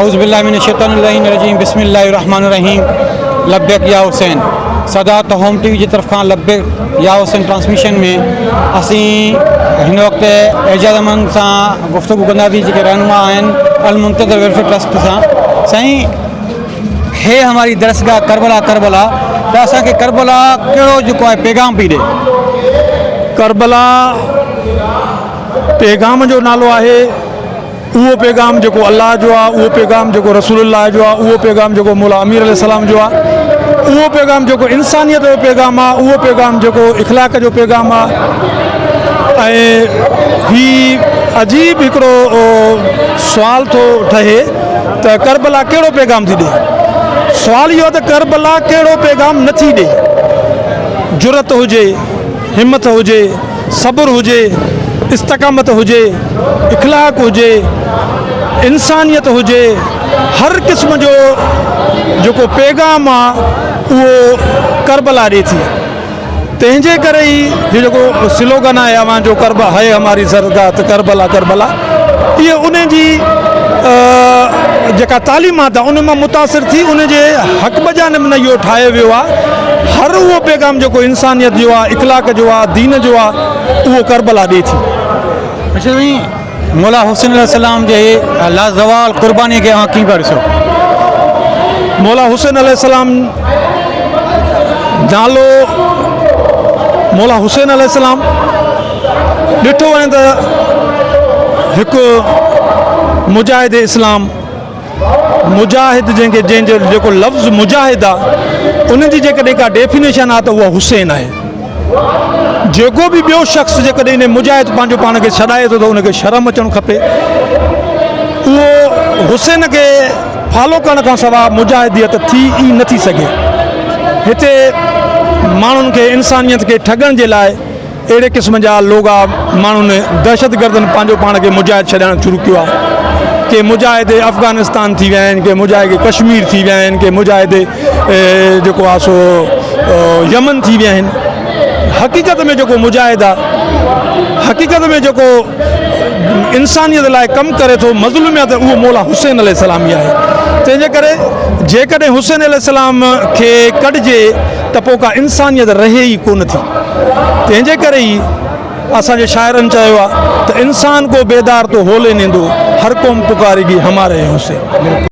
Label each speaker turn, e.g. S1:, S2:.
S1: औज़ुबिल्लाहिमिनश्शैतानिर्रजीम बिस्मिल्लाहिर्रहमानिर्रहीम। लब्बैक या Hussain Sadat home TV की तरफ खां लब्बैक या हुसैन ट्रांसमिशन में असी इन वक्त एजाज़ अमन से गुफ्तगू कंदासीं जेके रहनुमा आहिनि अल मुंतज़र वेलफेयर ट्रस्ट से। साईं हे हमारी दरसगाह करबला करबला तो असांखे करबला कहिड़ो जेको आहे पैगाम पई ॾे।
S2: करबला पैगाम जो नालो आहे, उहो पैगाम जेको अल्लाह जो आहे, उहो पैगाम जेको रसूलुल्लाह जो आहे, उहो पैगाम जेको मौला अमीर अलैहिस्सलाम जो आहे, उहो पैगाम जेको इंसानियत जो पैगाम आहे, उहो पैगाम जेको इख़लाक़ जो पैगाम आहे। ऐं ही अजीब हिकिड़ो सुवाल थो ठहे त करबला कहिड़ो पैगाम थी ॾे। सुवाल इहो त करबला कहिड़ो पैगाम नथी ॾे। जुरत हुजे, हिम्मत हुजे, सब्र हुजे, इस्तक़ामत हुजे, इख़लाक़ हुजे, इंसानियत हुजे, हर क़िस्म जो जेको पैगाम आहे उहो करबला ॾे थी। तंहिंजे करे ई इहो जेको स्लोगन आहे अवां जो करबला है हमारी सरगाह त करबला करबला, इहे उन जी जेका तालीमात आहे उन मां मुतासिर थी उन जे हक़ बजानिब न इहो ठाहियो वियो आहे। हर उहो पैगाम जेको इंसानियत जो आहे, इख़लाक़ जो आहे, दीन जो आहे, उहो करबला ॾे थी।
S1: अच्छा साईं, मौला हुसैन अलैहिस्सलाम जे लाज़वाल क़ुर्बानी खे अव्हां कीअं पिया ॾिसो?
S2: मौला हुसैन अलैहिस्सलाम नालो मौला हुसैन अलैहिस्सलाम ॾिठो वञे त हिकु मुजाहिद इस्लाम, मुजाहिद जंहिंजो जेको लफ़्ज़ मुजाहिद आहे उन जी जेकॾहिं का डेफिनेशन आहे त उहा हुसैन आहे। जेको बि ॿियो शख़्स जेकॾहिं इन मुजाहिद पंहिंजो पाण खे छॾाए थो त उनखे शर्म अचणु खपे। उहो हुसैन खे फॉलो करण खां सवाइ मुजाहिदियत थी ई नथी सघे। हिते माण्हुनि खे इंसानियत खे ठगण जे लाइ अहिड़े क़िस्म जा लोगा माण्हुनि दहशतगर्दनि पंहिंजो पाण खे मुजाहिद छॾाइणु शुरू कयो आहे। के मुजाहिद अफ़गानिस्तान थी विया आहिनि, के मुजाहिद कश्मीर थी विया आहिनि, के मुजाहिद जेको आहे सो यमन थी विया आहिनि। हक़ीक़त में जेको मुजाहिद आहे, हक़ीक़त में जेको इंसानियत लाइ कमु करे थो, मज़लूमियत, उहो मौला हुसैन अलैहिस्सलाम ई आहे। तंहिंजे करे जेकॾहिं हुसैन अलैहिस्सलाम खे कढिजे त पोइ का इंसानियत रहे ई कोन थी। तंहिंजे करे ई असांजे शाइरनि चयो आहे त इंसान को बेदार तो होले नेंदो, हर क़ौम पुकारेगी हमारे हुसैन।